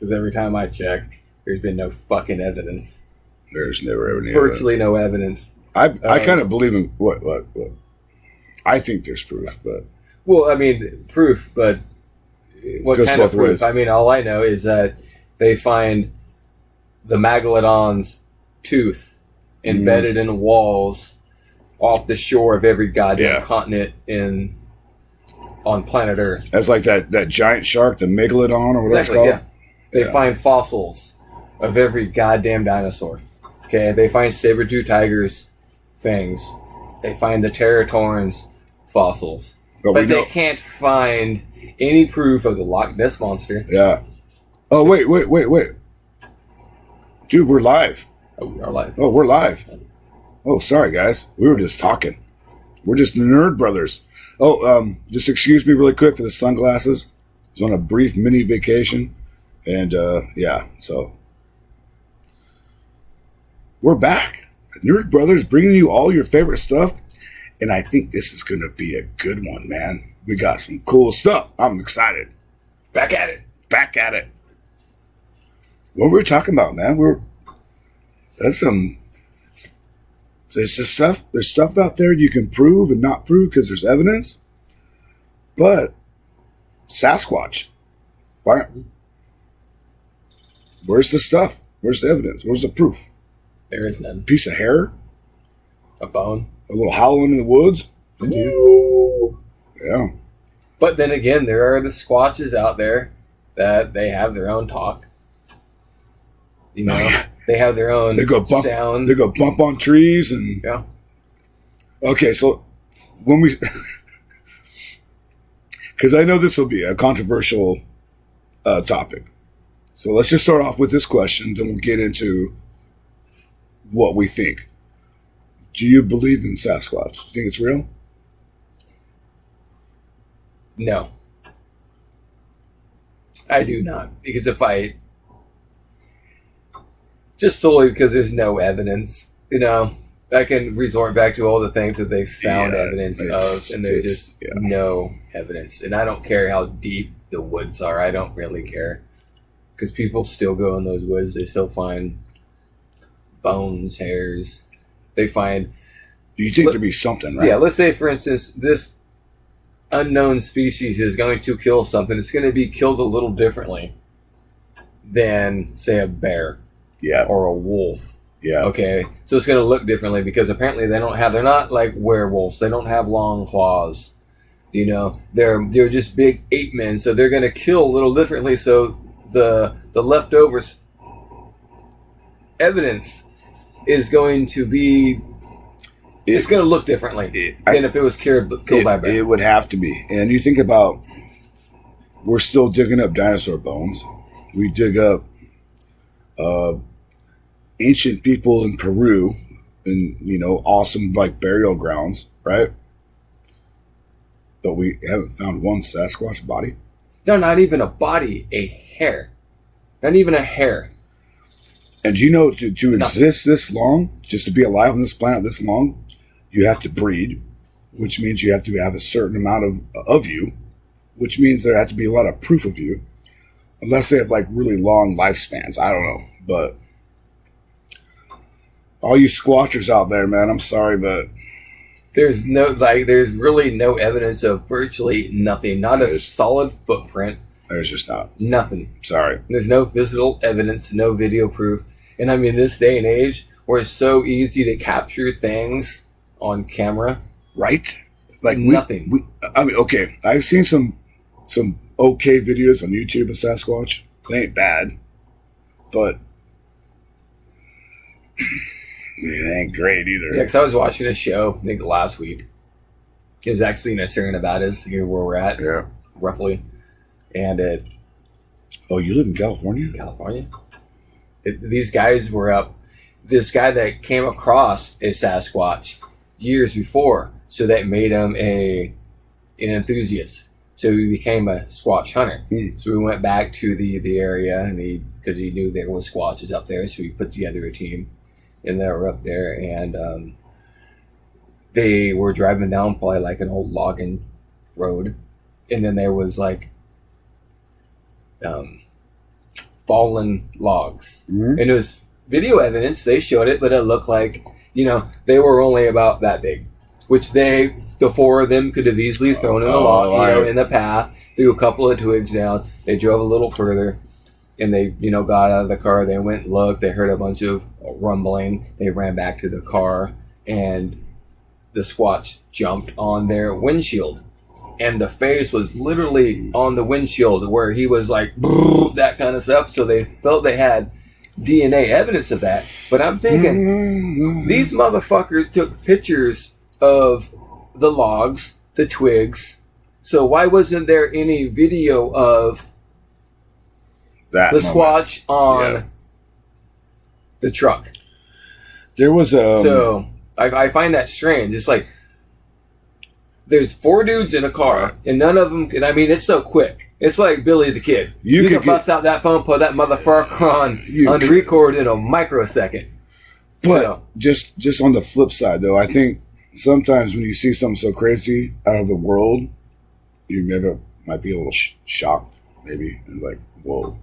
Because every time I check, there's been no fucking evidence. There's never any virtually no evidence. I kind of believe in what. I think there's proof, but well, I mean proof, but what kind of proof? Ways. I mean, all I know is that they find the megalodon's tooth embedded in the walls off the shore of every goddamn continent on planet Earth. That's like that giant shark, the megalodon, or whatever it's called. Yeah. They find fossils of every goddamn dinosaur. Okay, they find saber-tooth tigers' fangs. They find the Teratorans' fossils. But they can't find any proof of the Loch Ness Monster. Yeah. Oh, wait. Dude, we're live. Oh, we are live. Oh, we're live. Oh, sorry, guys. We were just talking. We're just nerd brothers. Oh, just excuse me really quick for the sunglasses. I was on a brief mini vacation. And, so we're back. Nerd Brothers bringing you all your favorite stuff. And I think this is going to be a good one, man. We got some cool stuff. I'm excited. Back at it. What were we talking about, man? There's stuff out there you can prove and not prove because there's evidence. But Sasquatch. Why? Where's the stuff? Where's the evidence? Where's the proof? There is none. Piece of hair? A bone? A little howling in the woods? Yeah. But then again, there are the Squatches out there that they have their own talk. You know, they have their own sound. They go bump on trees and... Yeah. Okay, so when we... Because I know this will be a controversial topic. So let's just start off with this question, then we'll get into what we think. Do you believe in Sasquatch? Do you think it's real? No. I do not. Because just solely because there's no evidence, I can resort back to all the things that they found evidence of, and there's just no evidence. And I don't care how deep the woods are. I don't really care. Because people still go in those woods. They still find bones, hairs. They find... You think there'd be something, right? Yeah, let's say, for instance, this unknown species is going to kill something. It's going to be killed a little differently than, say, a bear. Yeah. Or a wolf. Yeah. Okay. So it's going to look differently because apparently they're not like werewolves. They don't have long claws. They're just big ape men. So they're going to kill a little differently. So the leftovers evidence is going to be... It's going to look differently than if it was killed by bear. It would have to be. And you think about... We're still digging up dinosaur bones. We dig up... ancient people in Peru and, awesome, burial grounds, right? But we haven't found one Sasquatch body. No, not even a body, a hair. Not even a hair. And to exist this long, just to be alive on this planet this long, you have to breed, which means you have to have a certain amount of you, which means there has to be a lot of proof of you, unless they have, really long lifespans. I don't know, but... All you squatchers out there, man, I'm sorry, but... There's really no evidence of virtually nothing. Not a solid footprint. There's just not. Nothing. Sorry. There's no physical evidence, no video proof. And I mean, this day and age, where it's so easy to capture things on camera. Right? Nothing. Okay, I've seen some okay videos on YouTube of Sasquatch. They ain't bad. But... It ain't great either. Yeah, because I was watching a show, I think last week. It was actually sharing about us, where we're at, roughly. And Oh, you live in California? California. These guys were up. This guy that came across a Sasquatch years before, so that made him an enthusiast. So he became a Squatch hunter. So we went back to the area, and because he knew there was Squatches up there, so we put together a team. And they were up there, and they were driving down probably an old logging road, and then there was fallen logs. Mhm. And it was video evidence. They showed it, but it looked like, they were only about that big, which the four of them could have easily thrown in a log, in the path, threw a couple of twigs down. They drove a little further, and they, got out of the car. They went and looked. They heard a bunch of rumbling. They ran back to the car, and the Squatch jumped on their windshield. And the face was literally on the windshield where he was like, that kind of stuff. So they felt they had DNA evidence of that. But I'm thinking, these motherfuckers took pictures of the logs, the twigs. So why wasn't there any video of that the Squatch on the truck? There was a... So I find that strange. It's like, there's four dudes in a car, and none of them can. I mean, it's so quick. It's like Billy the Kid. You can bust out that phone, put that motherfucker on the record in a microsecond. But just on the flip side, though, I think sometimes when you see something so crazy out of the world, you might be a little shocked, maybe, and like, whoa,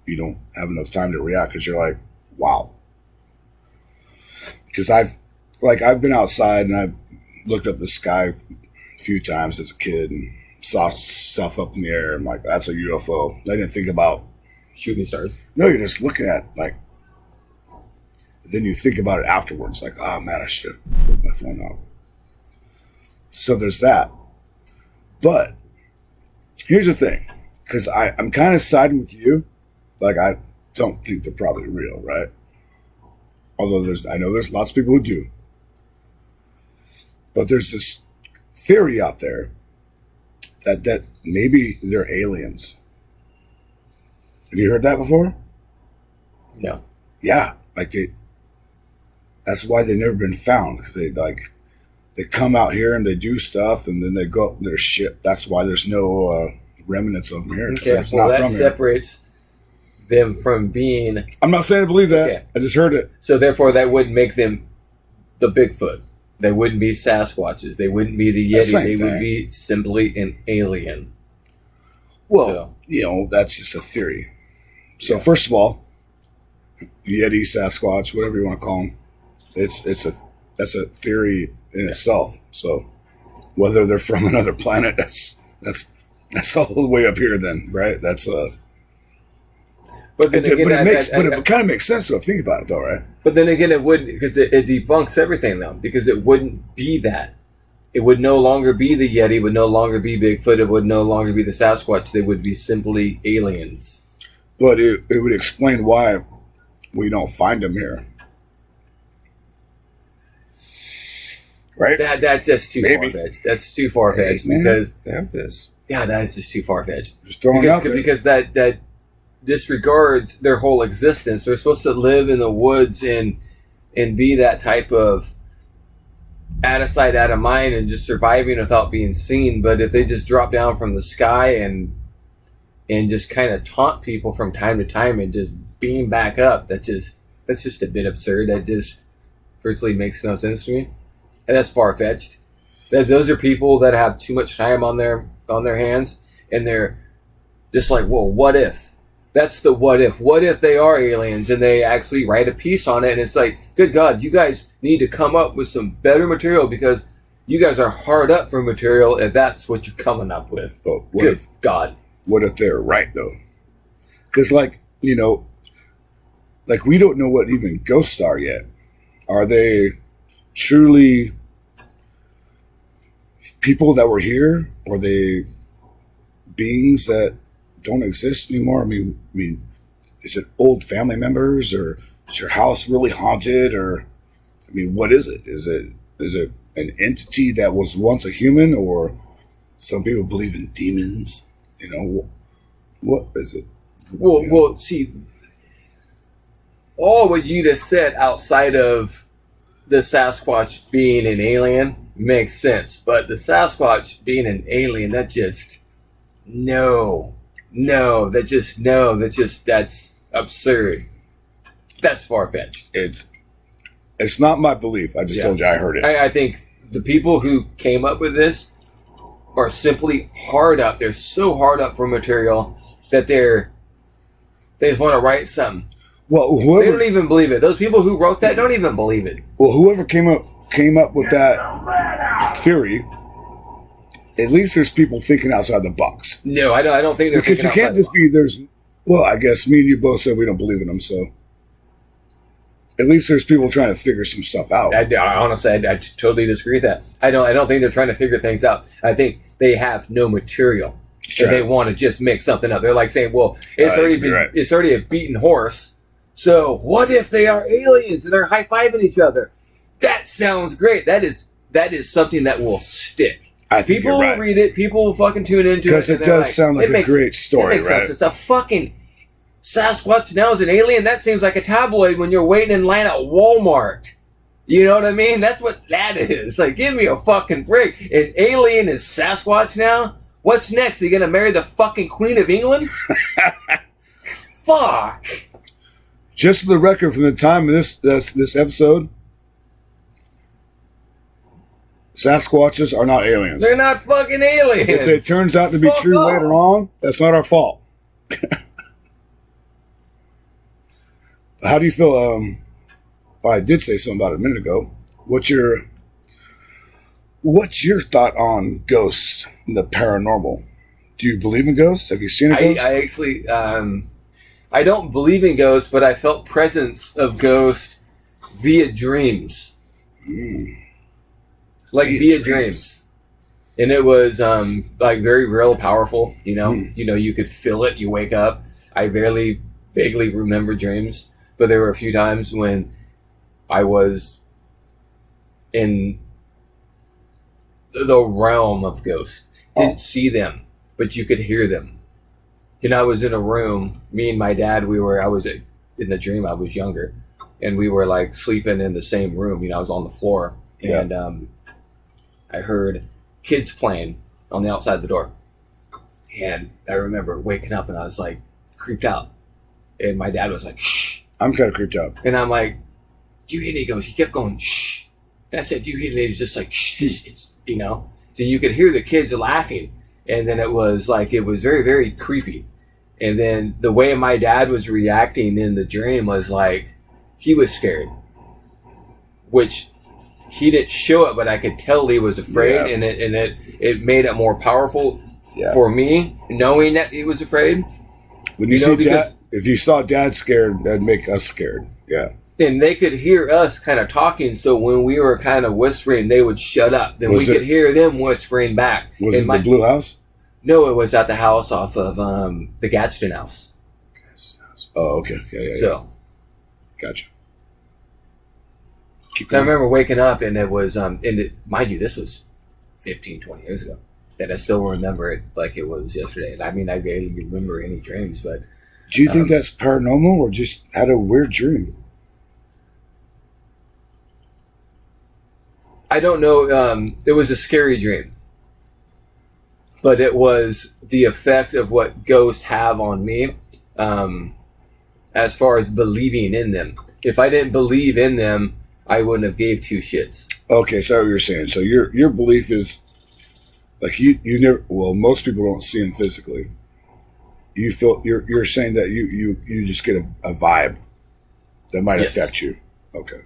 you don't have enough time to react because you're like, wow. Because I've been outside and I've looked up the sky few times as a kid and saw stuff up in the air. I'm like, that's a UFO. I didn't think about shooting stars. No, you're just looking at then you think about it afterwards, like, oh man, I should have put my phone out. So there's that. But here's the thing, because I'm kind of siding with you. Like, I don't think they're probably real, right? Although I know there's lots of people who do. But there's this theory out there that maybe they're aliens. Have you heard that before? No. Yeah, that's why they've never been found, because they come out here and they do stuff and then they go up their ship. That's why there's no remnants of them here. Okay, well, that separates them from being... I'm not saying I believe that. Okay. I just heard it. So therefore that wouldn't make them the Bigfoot. They wouldn't be Sasquatches. They wouldn't be the Yeti. They would be simply an alien. Well, that's just a theory. So first of all, Yeti, Sasquatch, whatever you want to call them, that's a theory in itself. So whether they're from another planet, that's all the way up here then, right? That's But then again, it kind of makes sense to think about it, though, right? But then again, it wouldn't, because it debunks everything, though, because it wouldn't be that. It would no longer be the Yeti, would no longer be Bigfoot, it would no longer be the Sasquatch. They would be simply aliens. But it would explain why we don't find them here, right? That's just too far-fetched. That's too far-fetched because that is just too far-fetched. Just throwing it out there. Because that disregards their whole existence. They're supposed to live in the woods and be that type of out of sight, out of mind, and just surviving without being seen. But if they just drop down from the sky and just kind of taunt people from time to time and just beam back up, that's just a bit absurd. That just virtually makes no sense to me, and that's far fetched. Those are people that have too much time on their hands, and they're just like, well, what if? That's the what if. What if they are aliens and they actually write a piece on it? And it's like, good God, you guys need to come up with some better material because you guys are hard up for material if that's what you're coming up with. But good God. What if they're right, though? Because, we don't know what even ghosts are yet. Are they truly people that were here? Are they beings that don't exist anymore? I mean, is it old family members, or is your house really haunted, or what is it? Is it an entity that was once a human, or some people believe in demons? What is it? Well, see, all what you just said outside of the Sasquatch being an alien makes sense, but the Sasquatch being an alien, that's absurd. That's far-fetched. It's not my belief. I just told you I heard it. I think the people who came up with this are simply hard up. They're so hard up for material that they're They just want to write something. Well, they don't even believe it. Those people who wrote that don't even believe it. Well, whoever came up with that theory, at least there's people thinking outside the box. No, I don't think they're because you can't just be there's. Well, I guess me and you both said we don't believe in them, so at least there's people trying to figure some stuff out. I honestly, I totally disagree with that. I don't think they're trying to figure things out. I think they have no material. Sure. And they want to just make something up. They're like saying, "Well, it's already a beaten horse. So what if they are aliens and they're high-fiving each other?" That sounds great. That is something that will stick. I think people will read it. People will fucking tune into it. Because it does sound like a great story, right? Sense. It's a fucking Sasquatch now is an alien. That seems like a tabloid when you're waiting in line at Walmart. You know what I mean? That's what that is. Like, give me a fucking break. An alien is Sasquatch now? What's next? Are you going to marry the fucking Queen of England? Fuck. Just for the record, from the time of this episode, Sasquatches are not aliens. They're not fucking aliens. If it turns out to be true later on, that's not our fault. How do you feel? Well, I did say something about it a minute ago. What's your thought on ghosts and the paranormal? Do you believe in ghosts? Have you seen a ghost? I actually, I don't believe in ghosts, but I felt presence of ghosts via dreams. Like via dreams. And it was like very real powerful, you know. You know, you could feel it, you wake up. I vaguely remember dreams, but there were a few times when I was in the realm of ghosts. Didn't see them, but you could hear them. And I was in a room, me and my dad, in the dream, I was younger, and we were like sleeping in the same room. You know, I was on the floor, and I heard kids playing on the outside the door. And I remember waking up and I was like creeped out. And my dad was like, shh. I'm kind of creeped out. And I'm like, do you hear it? He goes, he kept going, shh. And I said, do you hear it? And he was just like, shh, it's, you know. So you could hear the kids laughing. And then it was very, very creepy. And then the way my dad was reacting in the dream was like, he was scared. Which he didn't show it, but I could tell he was afraid. And it made it more powerful for me, knowing that he was afraid. When you see dad, if you saw dad scared, that'd make us scared. Yeah. And they could hear us kind of talking, so when we were kind of whispering, they would shut up. Then we could hear them whispering back. Was it the Blue House? No, it was at the house off of the Gadsden House. Oh, okay. Yeah. So, gotcha. So I remember waking up, and it was, mind you, this was 15, 20 years ago. And I still remember it like it was yesterday. I mean, I barely remember any dreams, but... Do you think that's paranormal or just had a weird dream? I don't know. It was a scary dream. But it was the effect of what ghosts have on me as far as believing in them. If I didn't believe in them, I wouldn't have gave two shits. Okay, so what you're saying. So your belief is... Like you never. Well, most people don't see them physically. You feel you're saying that you just get a vibe that might affect you. Okay,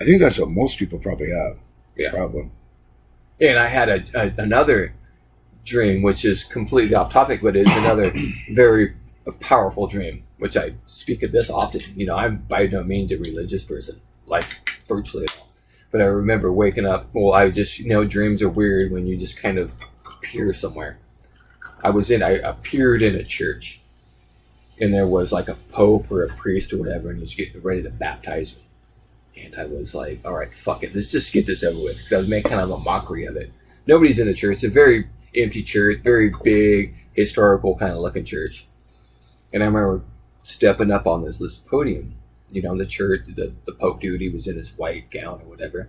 I think that's what most people probably have. Yeah, probably. And I had another dream, which is completely off topic, but it's another very powerful dream. Which I speak of this often. You know, I'm by no means a religious person, like virtually at all. But I remember waking up. Well, I just, dreams are weird when you just kind of appear somewhere. I appeared in a church, and there was like a pope or a priest or whatever, and he was getting ready to baptize me. And I was like, all right, fuck it. Let's just get this over with. Because I was making kind of a mockery of it. Nobody's in the church. It's a very empty church, very big, historical kind of looking church. And I remember stepping up on this podium. The church, the Pope dude, he was in his white gown or whatever.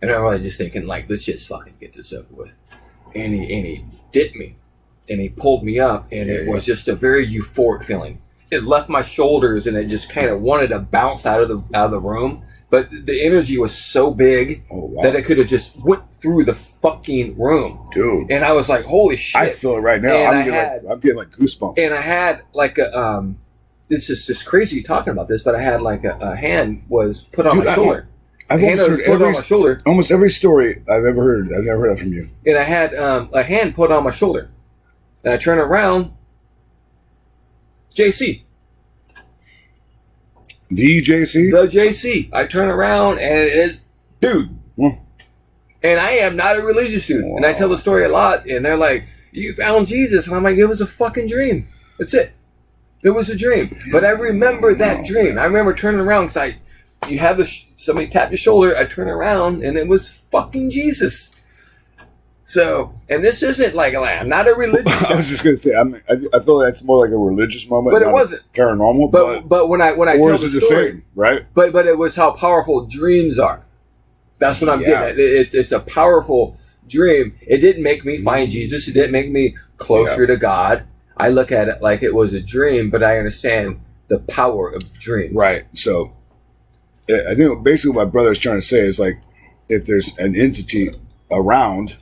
And I remember just thinking, like, let's just fucking get this over with. And he dipped me. And he pulled me up. And it was just a very euphoric feeling. It left my shoulders and it just kind of wanted to bounce out of the room. But the energy was so big that it could have just went through the fucking room. Dude. And I was like, holy shit. I feel it right now. I'm getting like goosebumps. And I had like a... this is just crazy talking about this, but I had like a hand was put on Dude, my shoulder. I've A hand almost was heard put on my shoulder, almost every story I've ever heard that from you. and I had a hand put on my shoulder, and I turn around, JC. The JC? The JC. I turn around and it, dude. And I am not a religious dude. Wow. And I tell the story a lot. And they're like, you found Jesus. And I'm like, it was a fucking dream. That's it. It was a dream. But I remember that dream. I remember turning around because you have somebody tap your shoulder. I turn around and it was fucking Jesus. So, and this isn't like, I'm not a religious guy. I was just going to say, I feel like that's more like a religious moment. But it wasn't. Paranormal. But when I tell the story, same, right? But it was how powerful dreams are. That's what I'm getting at. It's a powerful dream. It didn't make me find Jesus. It didn't make me closer to God. I look at it like it was a dream, but I understand the power of dreams. Right. So I think basically what my brother's trying to say is like, if there's an entity around,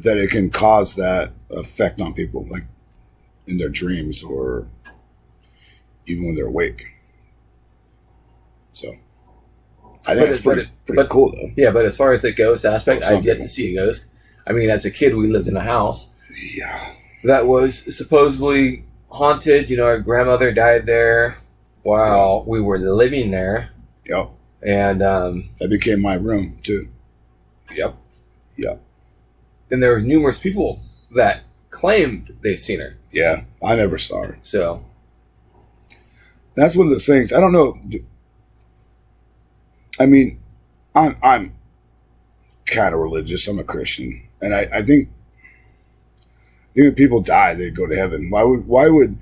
that it can cause that effect on people, like in their dreams or even when they're awake. So I think it's pretty cool, though. Yeah, but as far as the ghost aspect, I've yet to see a ghost. I mean, as a kid, we lived in a house that was supposedly haunted. You know, our grandmother died there while we were living there. Yep. And that became my room, too. Yep. Yep. And there were numerous people that claimed they've seen her. Yeah, I never saw her. So that's one of those things. I don't know. I mean, I'm kind of religious. I'm a Christian, and I think when people die, they go to heaven. Why would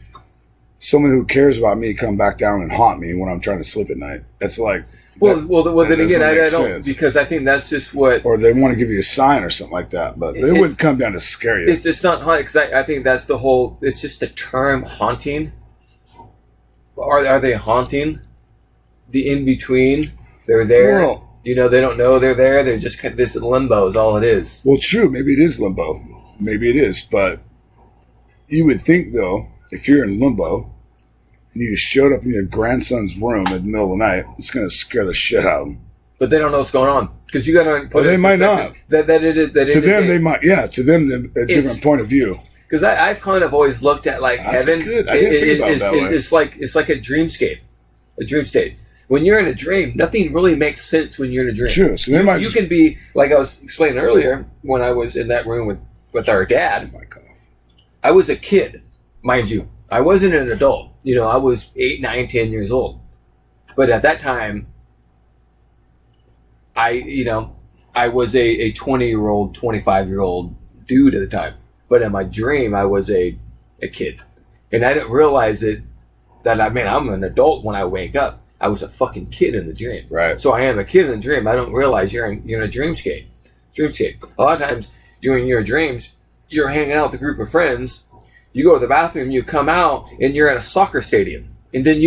someone who cares about me come back down and haunt me when I'm trying to sleep at night? That's like. Then again, I don't sense. Because I think that's just what. Or they want to give you a sign or something like that, but they wouldn't come down to scare you. It's not haunting, because I think that's the whole. It's just the term haunting. Are they haunting? The in between, they're there. Well, you know, they don't know they're there. They're just this limbo is all it is. Well, true. Maybe it is limbo. Maybe it is, but you would think though, if you're in limbo. And you showed up in your grandson's room in the middle of the night, it's going to scare the shit out of them. But they don't know what's going on. Because you got to put they might not. To them, they might. Yeah, to them, a different point of view. Because I've kind of always looked at like heaven. Good. I didn't think about it that way. It's like a dreamscape, a dream state. When you're in a dream, nothing really makes sense when you're in a dream. Sure. So you can be, like I was explaining earlier, when I was in that room with our dad, I was a kid, mind you. I wasn't an adult. You know, I was 8, 9, 10 years old. But at that time, I was a 20-year-old, 25-year-old dude at the time. But in my dream, I was a kid. And I didn't realize that I'm an adult when I wake up. I was a fucking kid in the dream. Right. So I am a kid in the dream. I don't realize you're in a dreamscape. A lot of times, you're in your dreams, you're hanging out with a group of friends. You go to the bathroom, you come out, and you're at a soccer stadium. And then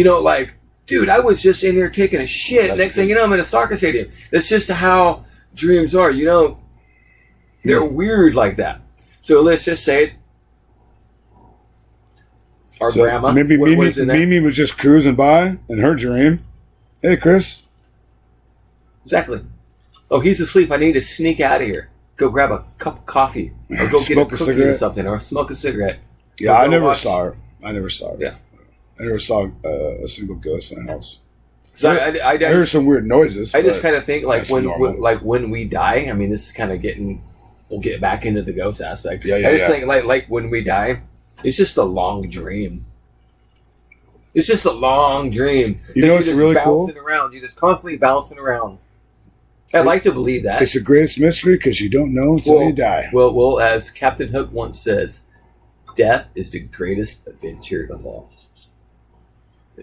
dude, I was just in there taking a shit. Next thing you know, I'm in a soccer stadium. That's just how dreams are. You know, they're weird like that. So let's just say our grandma. Maybe Mimi was just cruising by in her dream. Hey, Chris. Exactly. Oh, he's asleep. I need to sneak out of here. Go grab a cup of coffee. Or go get a cookie or something. Or smoke a cigarette. Yeah, I never saw her. Yeah. I never saw a single ghost in the house. So I heard some weird noises. I just kind of think when we die. I mean, this is kind of we'll get back into the ghost aspect. Yeah. I just think like when we die, it's just a long dream. It's just a long dream. You know, it's really cool. You're just constantly bouncing around. I'd like to believe that. It's the greatest mystery because you don't know until you die. Well, as Captain Hook once says, death is the greatest adventure of all.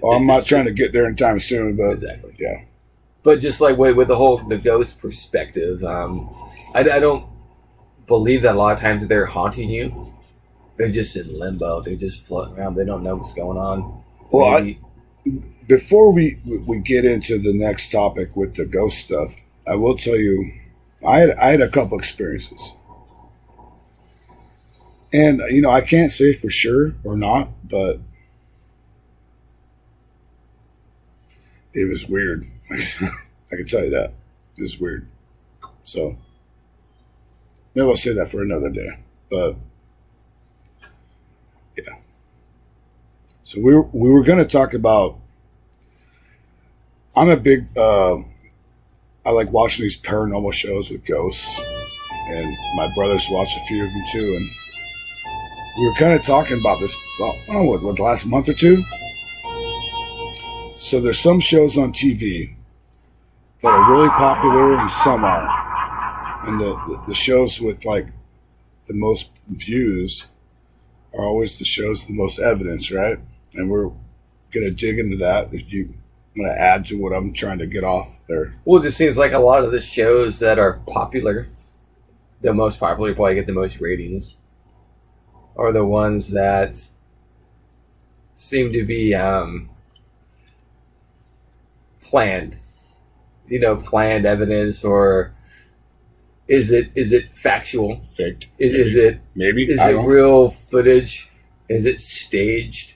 Well, I'm not trying to get there in time soon, but exactly, yeah. But just like with the ghost perspective, I don't believe that a lot of times that they're haunting you. They're just in limbo. They're just floating around. They don't know what's going on. Well, before we get into the next topic with the ghost stuff, I will tell you, I had a couple experiences. And, I can't say for sure or not, but it was weird. I can tell you that. It was weird. So maybe I'll say that for another day. But yeah. So we were going to talk about. I'm a big. I like watching these paranormal shows with ghosts, and my brothers watch a few of them too. And we were kind of talking about this. Well, I don't know what the last month or two. So there's some shows on TV that are really popular and some aren't. And the shows with like the most views are always the shows with the most evidence, right? And we're going to dig into that. I'm going to add to what I'm trying to get off there. Well, it just seems like a lot of the shows that are popular, the most popular, probably get the most ratings, are the ones that seem to be planned. You know, planned evidence, or is it factual? Faked. Is it real footage? Is it staged?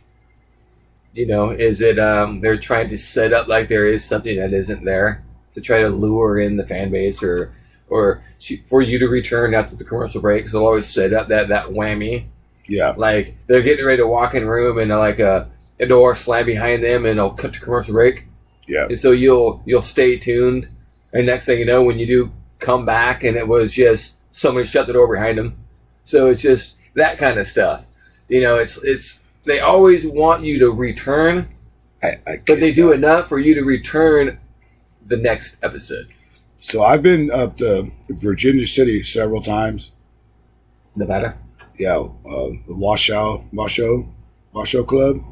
You know, is it they're trying to set up like there is something that isn't there to try to lure in the fan base, or for you to return after the commercial break? Because they'll always set up that whammy. Yeah. Like they're getting ready to walk in a room and like a door slam behind them and they'll cut to commercial break. Yeah. And so you'll stay tuned, and next thing you know, when you do come back, and it was just somebody shut the door behind them. So it's just that kind of stuff. You know, it's they always want you to return, but they do enough for you to return the next episode. So I've been up to Virginia City several times. Nevada? Yeah, the Washoe Club.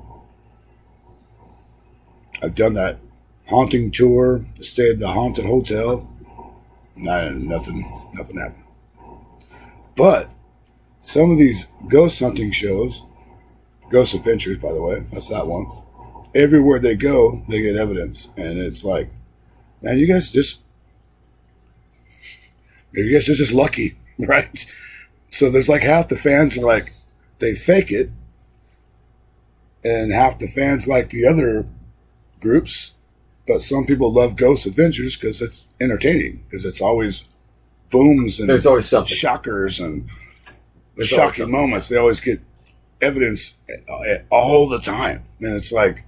I've done that haunting tour, stayed at the haunted hotel. Nothing happened. But some of these ghost hunting shows, Ghost Adventures, by the way, that's that one. Everywhere they go, they get evidence, and it's like, man, you guys just lucky, right? So there's like half the fans are like they fake it, and half the fans like the other groups. But some people love Ghost Adventures because it's entertaining, because it's always booms and there's always something. Shockers and shocking moments. They always get evidence all the time. And it's like,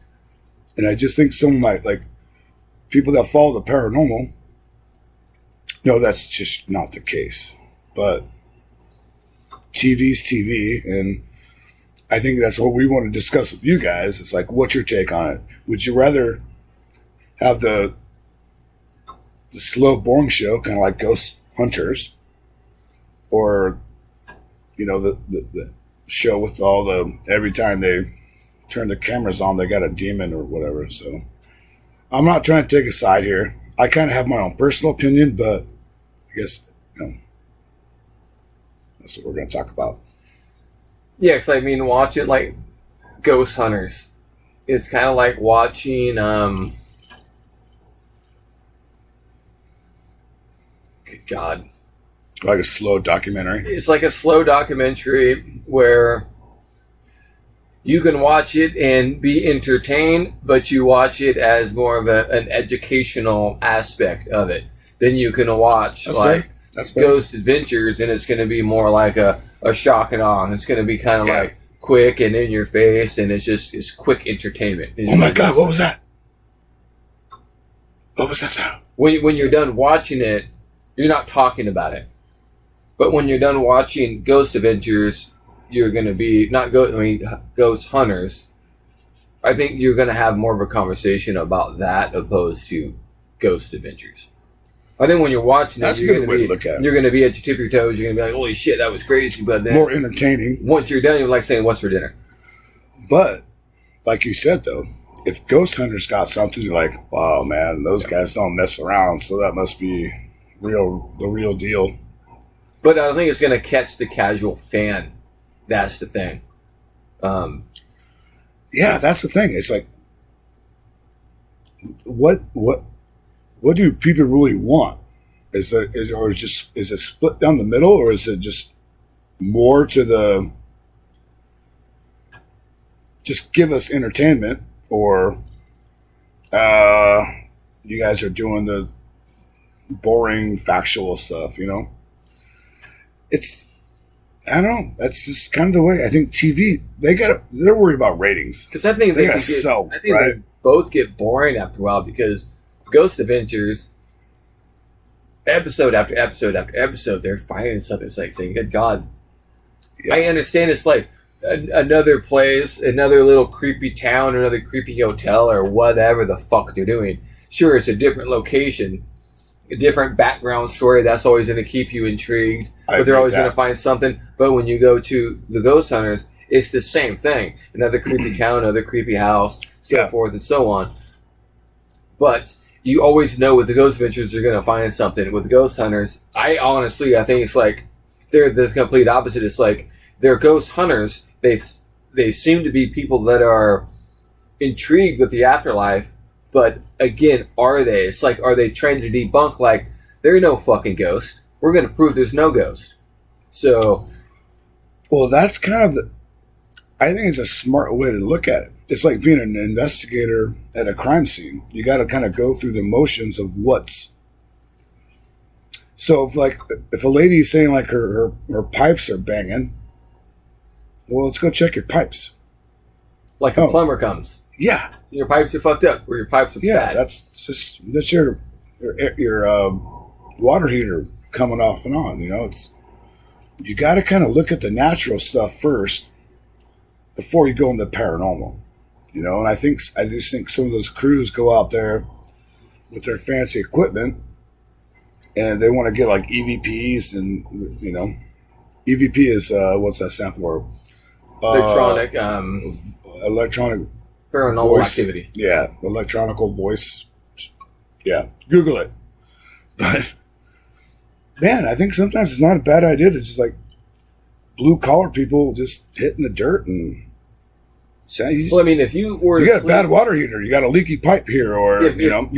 and I just think some like people that follow the paranormal, no, that's just not the case. But TV's TV, and I think that's what we want to discuss with you guys. It's like, what's your take on it? Would you rather have the slow, boring show, kind of like Ghost Hunters, or, you know, the show with all the, every time they turn the cameras on, they got a demon or whatever. So I'm not trying to take a side here. I kind of have my own personal opinion, but I guess, you know, that's what we're going to talk about. Yeah, because I mean, watching like Ghost Hunters, it's kind of like watching good God. Like a slow documentary? It's like a slow documentary where you can watch it and be entertained, but you watch it as more of an educational aspect of it. Then you can watch That's Ghost Adventures, and it's going to be more like a shock and awe. It's going to be kind of like quick and in your face, and it's quick entertainment. Oh my God, what was that? What was that sound? When you're done watching it, you're not talking about it. But when you're done watching Ghost Adventures, you're going to be Ghost Hunters. I think you're going to have more of a conversation about that opposed to Ghost Adventures. I think when you're watching it, you're going to be at your tip of your toes. You're going to be like, "Holy shit, that was crazy!" But then more entertaining. Once you're done, you're like saying, "What's for dinner?" But like you said, though, if Ghost Hunters got something, you're like, "Wow, man, those guys don't mess around." So that must be the real deal. But I don't think it's going to catch the casual fan. That's the thing. Yeah, that's the thing. It's like, what do people really want? Is it split down the middle, or is it just more to the just give us entertainment, or You guys are doing the boring factual stuff, you know? I don't know. That's just kind of the way. I think TV, they're worried about ratings. Because I think they gotta sell, I think right? they both get boring after a while because Ghost Adventures, episode after episode after episode, they're finding something. It's like saying, good God. Yeah. I understand it's like another place, another little creepy town, another creepy hotel, or whatever the fuck they're doing. Sure, it's a different location, a different background story. That's always going to keep you intrigued. But they're always going to find something. But when you go to the Ghost Hunters, it's the same thing. Another creepy town, another creepy house, so forth and so on. But you always know with the Ghost Adventures, you're going to find something. With the Ghost Hunters, I think it's like they're the complete opposite. It's like they're ghost hunters. They seem to be people that are intrigued with the afterlife. But again, are they? It's like, are they trying to debunk, like, there are no fucking ghosts. We're going to prove there's no ghost. So. Well, that's kind of I think it's a smart way to look at it. It's like being an investigator at a crime scene. You got to kind of go through the motions of what's. So if a lady is saying like her pipes are banging, well, let's go check your pipes. Like a plumber comes. Yeah. Your pipes are fucked up, or your pipes are bad. That's your water heater coming off and on. You know, you got to kind of look at the natural stuff first before you go into paranormal. You know, and I just think some of those crews go out there with their fancy equipment, and they want to get like EVPs, and you know, EVP is what's that stand for? Electronic paranormal voice activity. Yeah, electronical voice. Yeah, Google it. But man, I think sometimes it's not a bad idea to just like blue collar people just hitting the dirt and. Well, I mean, if you were you got a bad water heater, you got a leaky pipe here, or you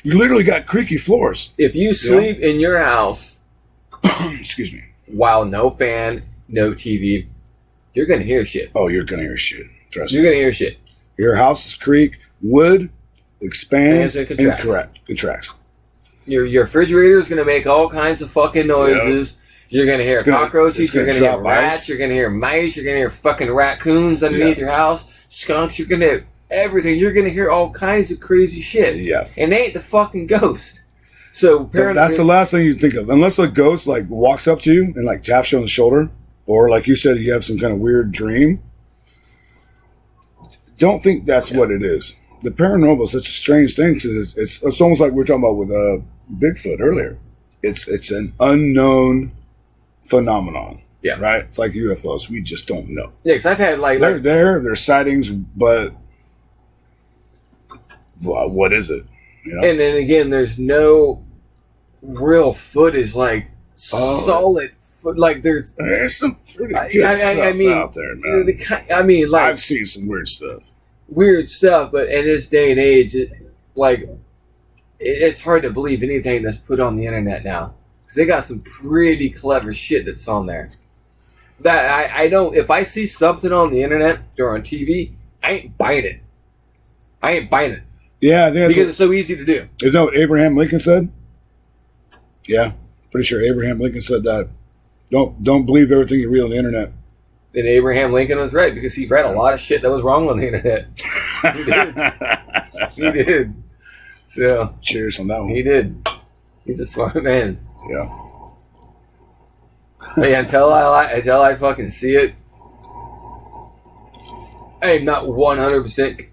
literally got creaky floors. If you sleep in your house, excuse me, while no fan, no TV, you're gonna hear shit. Oh, you're gonna hear shit. Trust me. You're gonna hear shit. Your house's creak, wood expands and contracts. Your refrigerator is gonna make all kinds of fucking noises. Yep. You're going to hear cockroaches, you're going to hear rats, you're going to hear mice, you're going to hear fucking raccoons underneath your house, skunks, you're going to hear everything. You're going to hear all kinds of crazy shit. Yeah. And they ain't the fucking ghost. So that's the last thing you think of. Unless a ghost like walks up to you and like taps you on the shoulder, or like you said, you have some kind of weird dream. Don't think that's what it is. The paranormal is such a strange thing because it's almost like we were talking about with Bigfoot earlier. It's an unknown phenomenon. Yeah. Right? It's like UFOs. We just don't know. Yeah, because I've had like... There's sightings, but what is it? You know? And then again, there's no real footage, like solid foot. Like there's some pretty good stuff out there, man. Like I've seen some weird stuff. But in this day and age, it's hard to believe anything that's put on the internet now. Because they got some pretty clever shit that's on there. That I don't. If I see something on the internet or on TV, I ain't buying it. Yeah, I think because it's so easy to do. Isn't that what Abraham Lincoln said? Yeah, pretty sure Abraham Lincoln said that. Don't believe everything you read on the internet. And Abraham Lincoln was right because he read a lot of shit that was wrong on the internet. He did. So cheers on that one. He did. He's a smart man. Yeah. But yeah, until I fucking see it, I am not 100%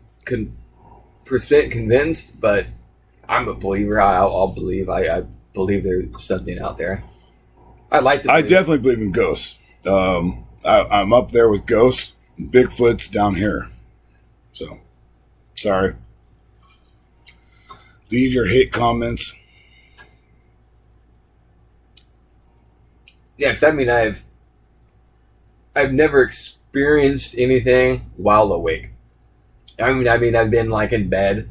convinced, but I'm a believer. I'll believe. I believe there's something out there. I definitely believe in ghosts. I'm up there with ghosts. Bigfoot's down here. So, sorry. Leave your hate comments. Yeah, because I mean, I've never experienced anything while awake. I mean, I've been like in bed,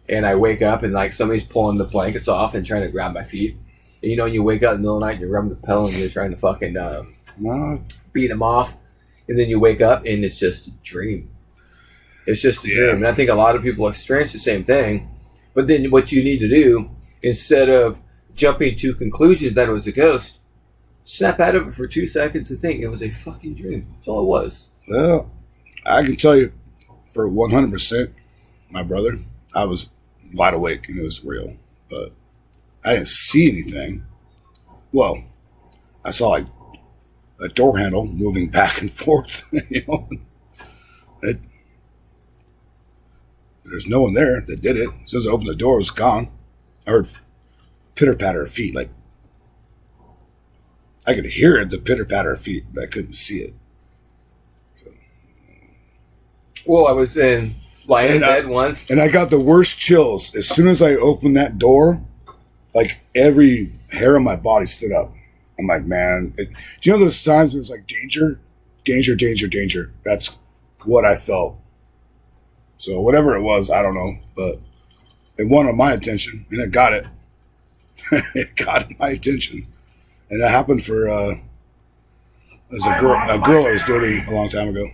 and I wake up and like somebody's pulling the blankets off and trying to grab my feet. And you know, you wake up in the middle of the night, and you're rubbing the pillow, and you're trying to fucking beat them off, and then you wake up and it's just a dream. It's just a dream. And I think a lot of people experience the same thing. But then what you need to do, instead of jumping to conclusions that it was a ghost, snap out of it for 2 seconds and think it was a fucking dream. That's all it was. Well, I can tell you for 100%, my brother, I was wide awake and it was real. But I didn't see anything. Well, I saw like a door handle moving back and forth. There's no one there that did it. As soon as I opened the door, it was gone. I heard pitter patter of feet. Like I could hear it, the pitter patter of feet, but I couldn't see it. So. Well, I was lying in bed once, and I got the worst chills as soon as I opened that door. Like every hair on my body stood up. I'm like, man, do you know those times when it's like danger, danger, danger, danger? That's what I felt. So whatever it was, I don't know, but it wanted my attention, and it got it. It got my attention, and that happened for as a girl I was dating a long time ago.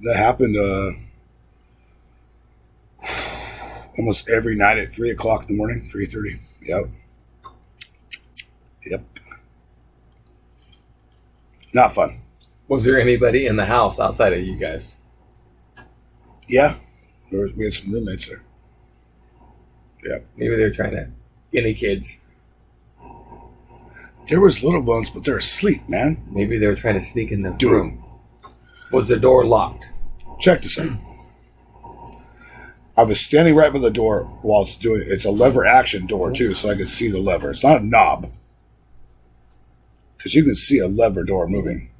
That happened almost every night at 3:00 in the morning, 3:30. Yep. Not fun. Was there anybody in the house outside of you guys? Yeah, we had some roommates there. Yeah. Maybe they were trying to guinea kids. There was little ones, but they're asleep, man. Maybe they were trying to sneak in the room. Was the door locked? Check this out. I was standing right by the door while it's doing it. It's a lever action door, too, so I could see the lever. It's not a knob. Because you can see a lever door moving.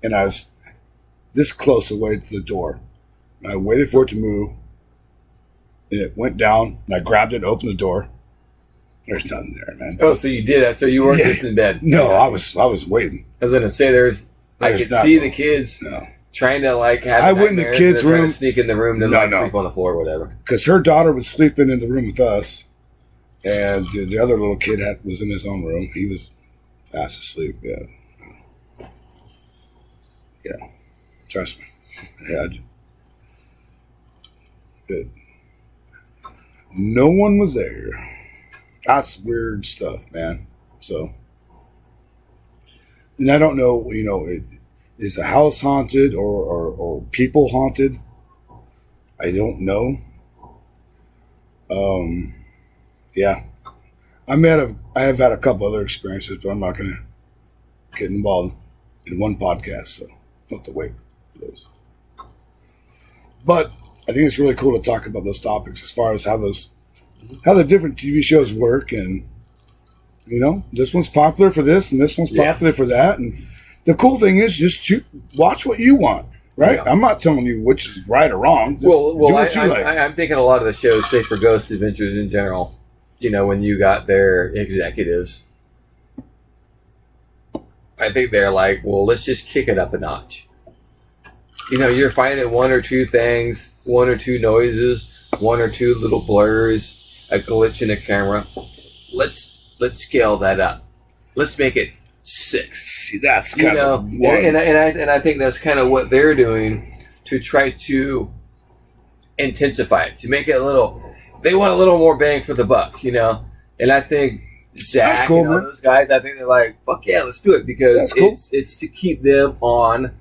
And I was this close away to the door. And I waited for it to move. And it went down. And I grabbed it, opened the door. There's nothing there, man. Oh, so you did that. So you weren't just in bed. No, I was waiting. I was going to say I could see the kids trying to have I went in the kids' room. To sneak in the room to sleep on the floor or whatever. Because her daughter was sleeping in the room with us. And the other little kid was in his own room. He was fast asleep. Yeah. Trust me. Yeah. Good. No one was there. That's weird stuff, man. So, and I don't know, is the house haunted or people haunted? I don't know. Yeah. I have had a couple other experiences, but I'm not going to get involved in one podcast, so I'll have to wait for those. But I think it's really cool to talk about those topics as far as how the different TV shows work, and this one's popular for this and this one's popular for that. And the cool thing is just watch what you want, right? Yeah. I'm not telling you which is right or wrong. Just do what you like. I'm thinking a lot of the shows, say for Ghost Adventures in general, when you got their executives, I think they're like, well, let's just kick it up a notch. You're finding one or two things, one or two noises, one or two little blurs, a glitch in the camera. Let's scale that up. Let's make it 6. See, that's kind of one. And I think that's kind of what they're doing to try to intensify it, to make it a little. They want a little more bang for the buck, And I think Zach cool, and all those guys, I think they're like, fuck yeah, let's do it, because it's to keep them on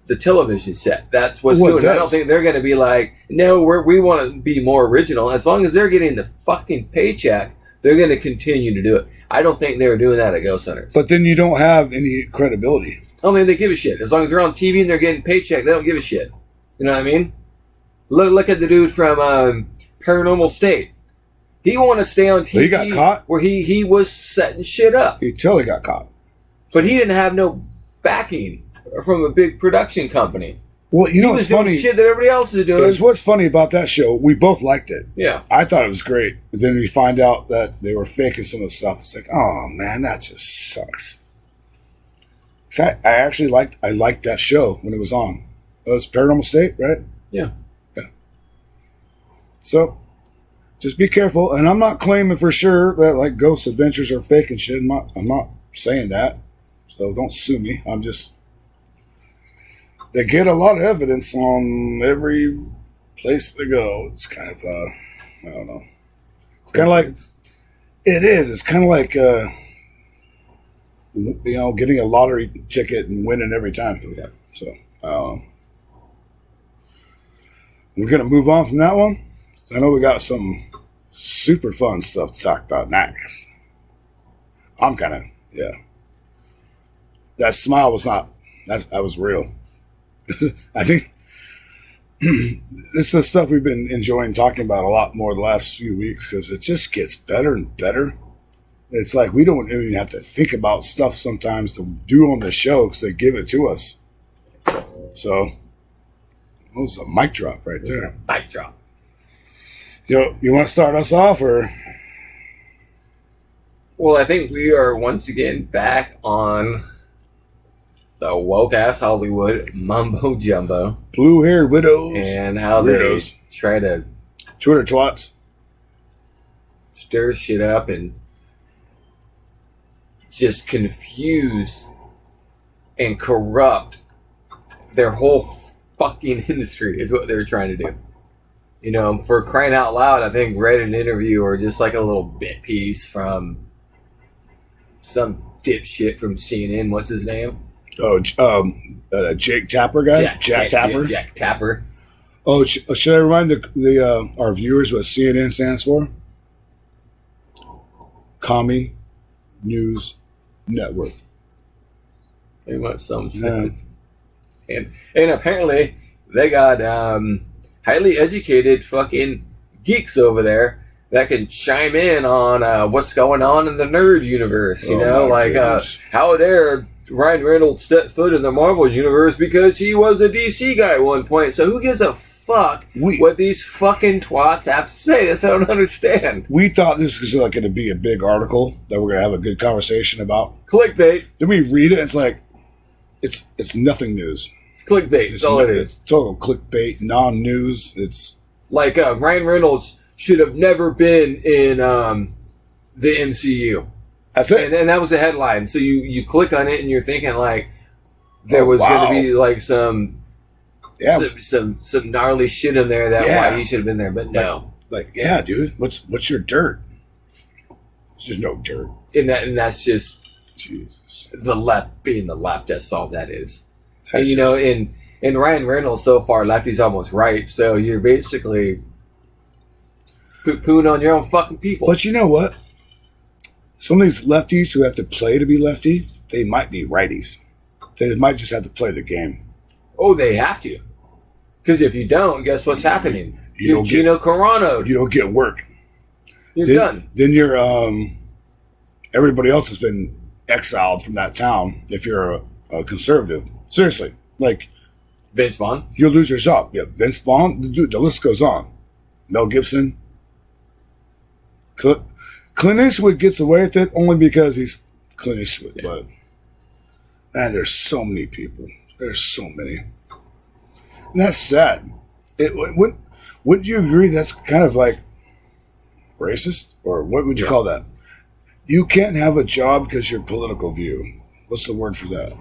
the television set. That's what's doing. I don't think they're going to be like, no, we want to be more original. As long as they're getting the fucking paycheck, they're going to continue to do it. I don't think they were doing that at Ghost Hunters. But then you don't have any credibility. I don't think they give a shit. As long as they're on TV and they're getting paycheck, they don't give a shit. You know what I mean? Look at the dude from Paranormal State. He wanted to stay on TV. He got caught? Where he was setting shit up. You tell he got caught. But he didn't have no backing from a big production company. Well, what's funny? Doing shit that everybody else is doing. What's funny about that show, we both liked it. Yeah. I thought it was great. But then we find out that they were faking some of the stuff. It's like, oh man, that just sucks. So I actually liked that show when it was on. It was Paranormal State, right? Yeah. So just be careful. And I'm not claiming for sure that Ghost Adventures are fake and shit. I'm not saying that. So don't sue me. I'm just they get a lot of evidence on every place they go. It's kind of, I don't know. It's kind of like, it is. It's kind of like, getting a lottery ticket and winning every time. Okay. So, we're going to move on from that one. I know we got some super fun stuff to talk about next. I'm kind of, that smile was not, that was real. I think this is the stuff we've been enjoying talking about a lot more the last few weeks because it just gets better and better. It's like we don't even have to think about stuff sometimes to do on the show because they give it to us. So, that was a mic drop right there. Mic drop. You want to start us off or? Well, I think we are once again back on the woke-ass Hollywood mumbo jumbo. Blue-haired widows. And how weirdos. They try to Twitter twats. Stir shit up and just confuse and corrupt their whole fucking industry is what they're trying to do. For crying out loud, I think read an interview or just like a little bit piece from some dipshit from CNN. What's his name? Oh, Jake Tapper guy? Jack Tapper? Jack Tapper. Oh, should I remind our viewers what CNN stands for? Commie News Network. Pretty much some stuff. And apparently they got highly educated fucking geeks over there that can chime in on what's going on in the nerd universe. How dare Ryan Reynolds step foot in the Marvel universe because he was a DC guy at one point. So who gives a fuck what these fucking twats have to say? That's what I don't understand. We thought this was like going to be a big article that we're going to have a good conversation about. Clickbait. Then we read it. It's like it's nothing news. It's clickbait. That's all it is. Total clickbait, non-news. It's like Ryan Reynolds should have never been in the MCU. That's it. And that was the headline. So you click on it and you're thinking like there was going to be like some gnarly shit in there that why he should have been there, but no. Dude, what's your dirt? It's just no dirt. And that's just Jesus. The left being the left. That's all that is. And in Ryan Reynolds so far, lefty's almost right. So you're basically poo-pooing on your own fucking people. But you know what? Some of these lefties who have to play to be lefty, they might be righties. They might just have to play the game. Oh, they have to. Because if you don't, guess what's happening? You're Gina Carano. You don't get work. You're done. Then you're everybody else has been exiled from that town if you're a conservative. Seriously. Like Vince Vaughn. You'll lose your job. Yeah, Vince Vaughn. The list goes on. Mel Gibson. Clint Eastwood gets away with it only because he's Clint Eastwood. Yeah. But man, there's so many people. There's so many. And that's sad. Wouldn't you agree that's kind of like racist? Or what would you call that? You can't have a job because your political view. What's the word for that?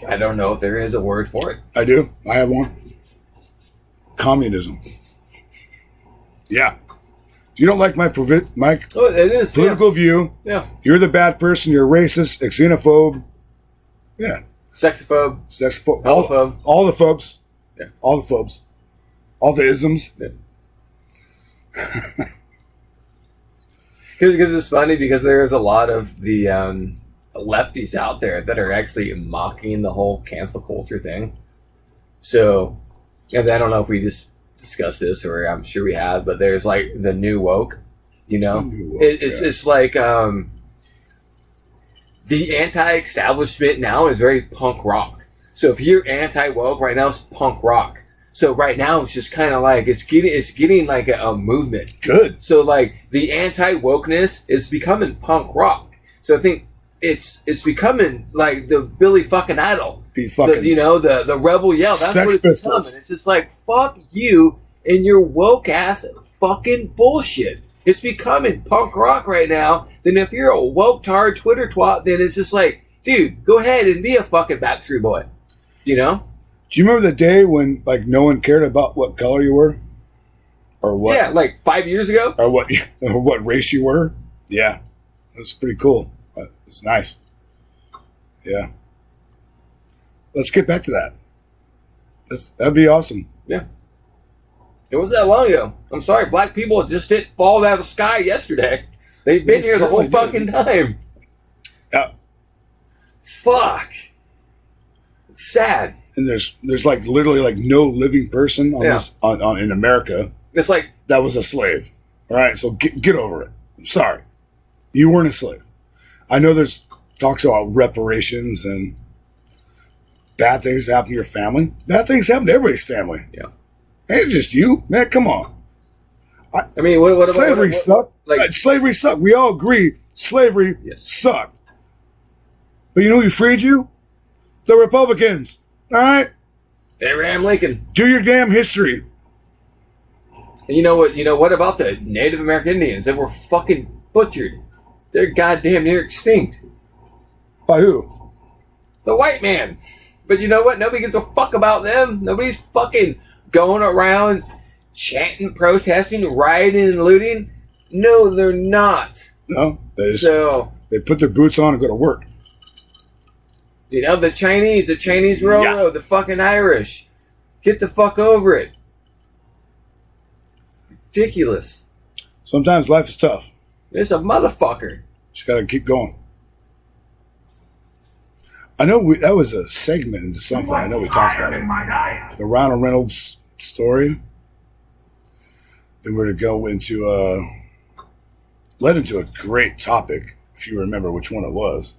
I don't know if there is a word for it. I do. I have one. Communism. Yeah. If you don't like my it is political view, you're the bad person, you're racist, xenophobe, sexophobe, homophobe, all the phobes, all the phobes, all the isms. Because it's funny because there's a lot of the lefties out there that are actually mocking the whole cancel culture thing. So, and I don't know if we just discussed this or I'm sure we have, but there's like the new woke, it's like the anti-establishment now is very punk rock. So if you're anti-woke right now, it's punk rock. So right now it's just kind of like it's getting like a movement. Good. So like the anti-wokeness is becoming punk rock. So I think it's becoming like the Billy fucking Idol. The rebel yell. That's what it's becoming. It's just like fuck you and your woke ass fucking bullshit. It's becoming punk rock right now. Then if you're a woke tard Twitter twat, then it's just like, dude, go ahead and be a fucking Backstreet Boy. You know? Do you remember the day when like no one cared about what color you were? Or what? Yeah, like 5 years ago? Or what race you were? Yeah. It was pretty cool. It's nice. Yeah. Let's get back to that. That'd be awesome. Yeah. It wasn't that long ago. I'm sorry, black people just didn't fall out of the sky yesterday. They've been here the whole fucking time. Yeah. Fuck. It's sad. And there's like literally like no living person on in America. It's like that was a slave. All right, so get over it. I'm sorry. You weren't a slave. I know there's talks about reparations and bad things happen to your family. Bad things happen to everybody's family. Yeah. Ain't just you, man. Come on. I mean, what slavery sucked. Like, slavery sucked. We all agree slavery sucked. But you know who freed you? The Republicans. All right? Abraham Lincoln. Do your damn history. And you know what? You know what about the Native American Indians that were fucking butchered? They're goddamn near extinct. By who? The white man. But you know what? Nobody gives a fuck about them. Nobody's fucking going around chanting, protesting, rioting, and looting. No, they're not. No, they put their boots on and go to work. You know, the Chinese railroad, the fucking Irish. Get the fuck over it. Ridiculous. Sometimes life is tough. It's a motherfucker. Just gotta keep going. I know that was a segment into something. I know we talked about it. The Ronald Reynolds story. Then we're to go into led into a great topic, if you remember which one it was.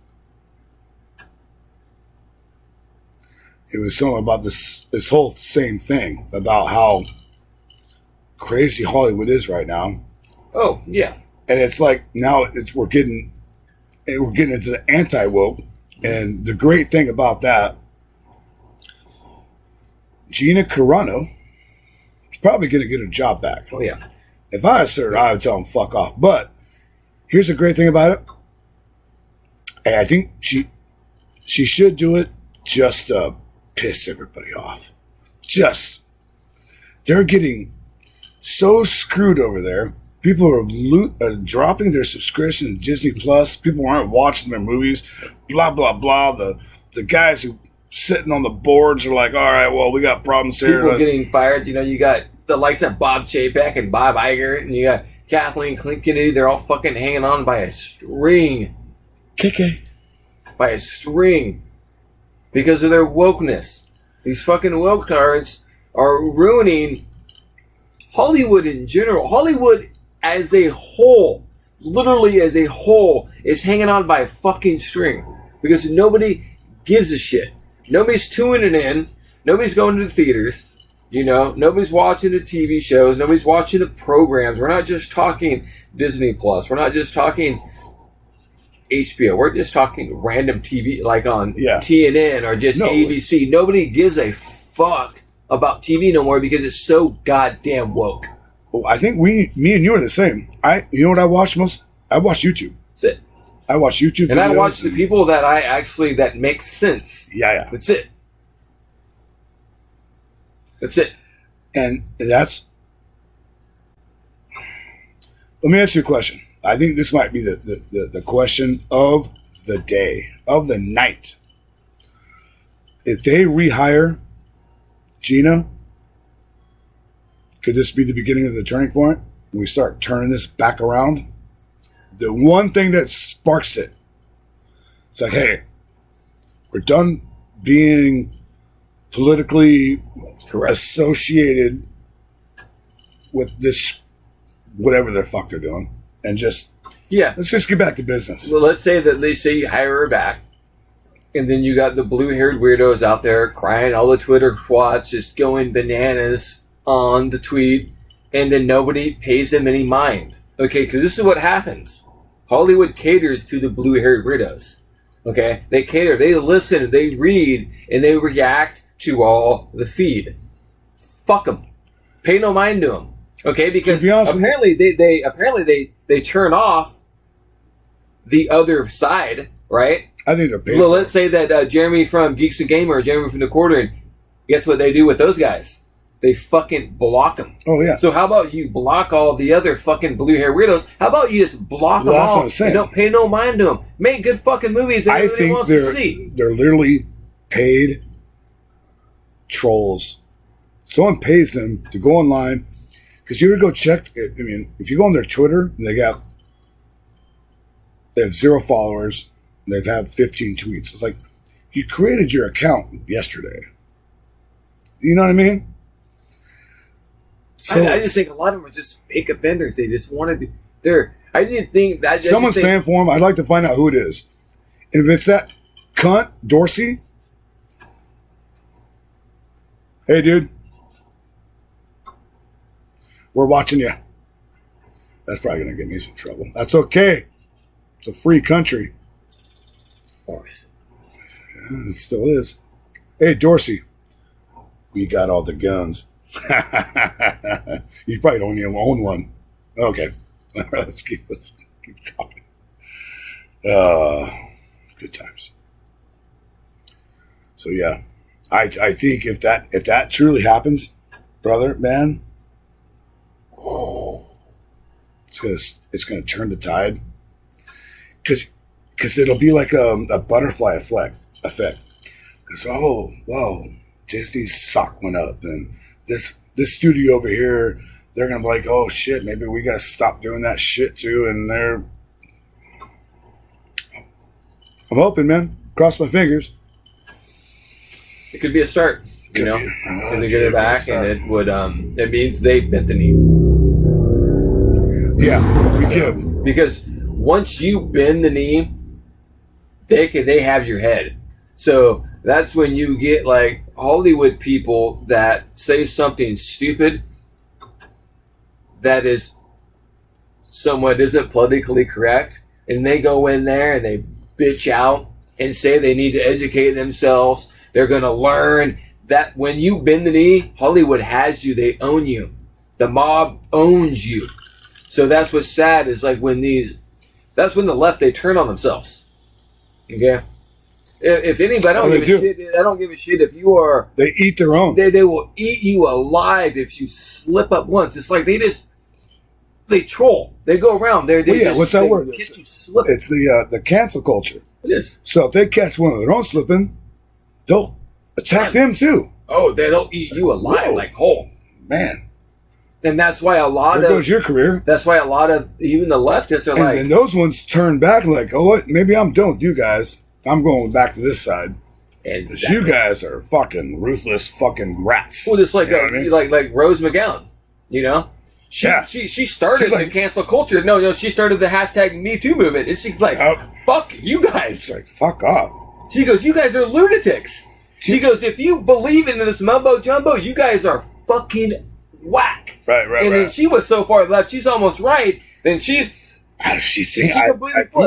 It was something about this whole same thing about how crazy Hollywood is right now. Oh, yeah. And it's like now we're getting into the anti-woke. And the great thing about that, Gina Carano is probably going to get her job back. Oh, yeah. If I was her, I would tell him fuck off. But here's the great thing about it. And I think she should do it just to piss everybody off. They're getting so screwed over there. People are dropping their subscription to Disney Plus. People aren't watching their movies. Blah, blah, blah. The guys who sitting on the boards are like, all right, well, we got problems here. People getting fired. You know, you got the likes of Bob Chapek and Bob Iger, and you got Kathleen Kennedy. They're all fucking hanging on by a string. By a string. Because of their wokeness. These fucking woke tards are ruining Hollywood in general. Hollywood as a whole, literally as a whole, is hanging on by a fucking string. Because nobody gives a shit. Nobody's tuning in. Nobody's going to the theaters. You know, nobody's watching the TV shows. Nobody's watching the programs. We're not just talking Disney Plus. We're not just talking HBO. We're just talking random TV, like on TNN or just ABC. Nobody gives a fuck about TV no more because it's so goddamn woke. Well, I think me and you are the same. You know what I watch most? I watch YouTube. That's it. I watch YouTube and I watch the people that make sense. Yeah. That's it. That's it. And that's... Let me ask you a question. I think this might be the question of the day, of the night. If they rehire Gina, could this be the beginning of the turning point? When we start turning this back around? The one thing that sparks it, it's like, hey, we're done being politically associated with this, whatever the fuck they're doing, and let's just get back to business. Well, let's say that they say you hire her back, and then you got the blue-haired weirdos out there crying, all the Twitter twats just going bananas on the tweet, and then nobody pays them any mind. Okay, because this is what happens. Hollywood caters to the blue-haired weirdos. Okay? They cater, they listen, they read, and they react to all the feed. Fuck them. Pay no mind to them. Okay, because be honest with apparently they turn off the other side, right? I think they're paid. So let's say that Jeremy from Geeks and Gamer or Jeremy from the Quartering, guess what they do with those guys? They fucking block them. Oh, yeah. So how about you block all the other fucking blue hair weirdos? How about you just block them That's all? what I'm saying. And don't pay no mind to them. Make good fucking movies that I everybody think wants to see. they're literally paid trolls. Someone pays them to go online. Because you ever go check, I mean, if you go on their Twitter, they have 0 followers, and they've had 15 tweets. It's like, you created your account yesterday. You know what I mean? So I just think a lot of them are just fake offenders. They just want to do. I didn't think that someone's paying for them. I'd like to find out who it is. And if it's that cunt, Dorsey, hey, dude, we're watching you. That's probably going to get me some trouble. That's okay. It's a free country. Yeah, it still is. Hey, Dorsey, we got all the guns. You probably don't even own one. Okay. Let's keep going. Good times. So yeah, I think if that truly happens, brother, man, it's gonna turn the tide. Because it'll be like a butterfly effect. Because wow, Disney's stock went up, and this studio over here, they're gonna be like, oh shit, maybe we gotta stop doing that shit too. And I'm hoping, man. Cross my fingers. It could be a start. You know, and they get it back, and it would. It means they bent the knee. Yeah, we give. Because once you bend the knee, they have your head. So that's when you get like Hollywood people that say something stupid that is somewhat isn't politically correct, and they go in there and they bitch out and say they need to educate themselves. They're going to learn that when you bend the knee, Hollywood has you. They own you. The mob owns you. So that's what's sad is like that's when the left, they turn on themselves. Okay? If anybody, I don't give a shit if you are. They eat their own. They will eat you alive if you slip up once. It's like they troll. They go around. What's that word? Catch you slipping. It's the cancel culture. It is. So if they catch one of their own slipping, they'll attack them too. Oh, they'll eat you alive like whole. Man. And that's why a lot there goes your career. That's why a lot of even the leftists are and like. And then those ones turn back like, oh, maybe I'm done with you guys. I'm going back to this side. Exactly. You guys are fucking ruthless fucking rats. Well, just like you know what I mean? like Rose McGowan, you know? She started the cancel culture. No, she started the hashtag Me Too movement. And she's like, fuck you guys. It's like, fuck off. She goes, you guys are lunatics. She goes, if you believe in this mumbo jumbo, you guys are fucking whack. Right. And then she was so far left, she's almost right. Then she's I think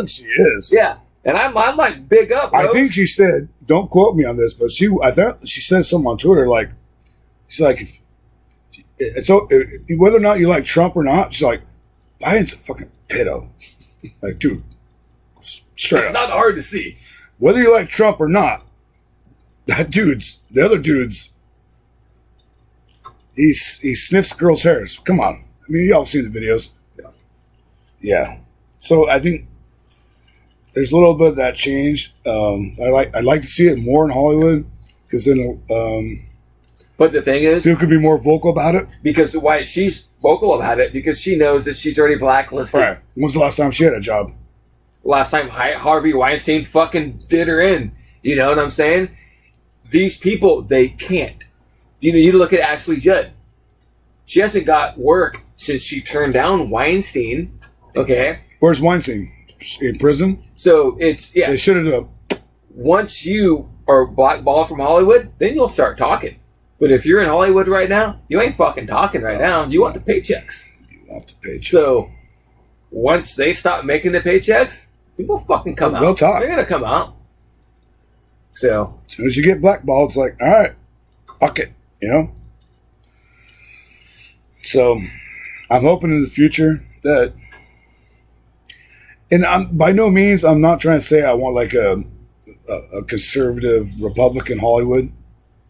she is. Yeah. And I'm like big up. Rose. I think she said, don't quote me on this, but I thought she said something on Twitter like, she's like, whether or not you like Trump or not, she's like, Biden's a fucking pedo. Like, dude, straight up. It's not hard to see. Whether you like Trump or not, the other dude's, he sniffs girls' hairs. Come on. I mean, y'all seen the videos. Yeah. So I think there's a little bit of that change. I'd like to see it more in Hollywood because then, but the thing is, people could be more vocal about it. Because why she's vocal about it? Because she knows that she's already blacklisted. Right. When's the last time she had a job? Last time Harvey Weinstein fucking did her in. You know what I'm saying? These people, they can't. You know, you look at Ashley Judd. She hasn't got work since she turned down Weinstein. Okay. Where's Weinstein? In prison? So it's, yeah. They should have. Once you are blackballed from Hollywood, then you'll start talking. But if you're in Hollywood right now, you ain't fucking talking right now. You want the paychecks. You want the paychecks. So once they stop making the paychecks, people fucking come out. They'll talk. They're going to come out. So as soon as you get blackballed, it's like, all right, fuck it, you know? So, I'm hoping in the future that, and by no means, I'm not trying to say I want like a conservative Republican Hollywood.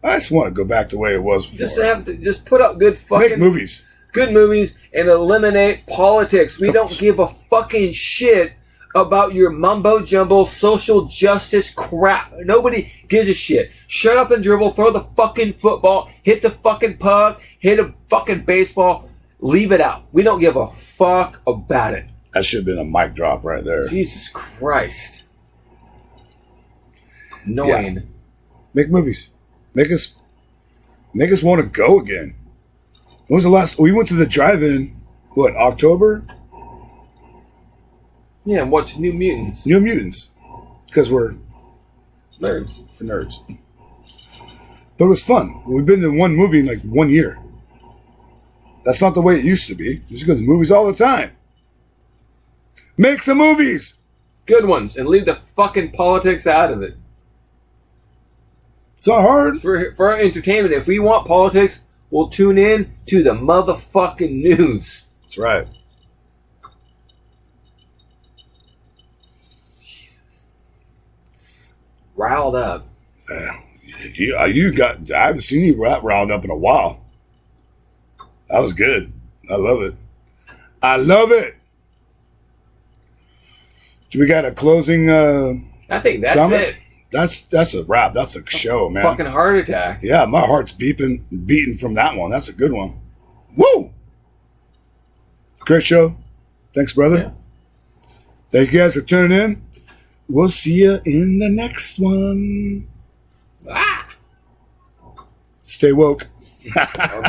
I just want to go back the way it was before. Just put out good fucking make movies. Good movies and eliminate politics. We don't give a fucking shit about your mumbo jumbo social justice crap. Nobody gives a shit. Shut up and dribble, throw the fucking football, hit the fucking puck, hit a fucking baseball, leave it out. We don't give a fuck about it. That should have been a mic drop right there. Jesus Christ. Annoying. Yeah. Make movies. Make us want to go again. When was the last we went to the drive-in? What, October? Yeah, and watch New Mutants. New Mutants. Because we're nerds. We're nerds. But it was fun. We've been to one movie in like 1 year. That's not the way it used to be. You used to go to the movies all the time. Make some movies! Good ones. And leave the fucking politics out of it. It's not hard. For our entertainment, if we want politics, we'll tune in to the motherfucking news. That's right. Jesus. Riled up. I haven't seen you riled up in a while. That was good. I love it. I love it. Do we got a closing I think that's comment? it. That's a wrap. That's a show, man. Fucking heart attack. Yeah, my heart's beating from that one. That's a good one. Woo! Great show. Thanks, brother. Yeah. Thank you guys for tuning in. We'll see you in the next one. Ah! Stay woke. Okay.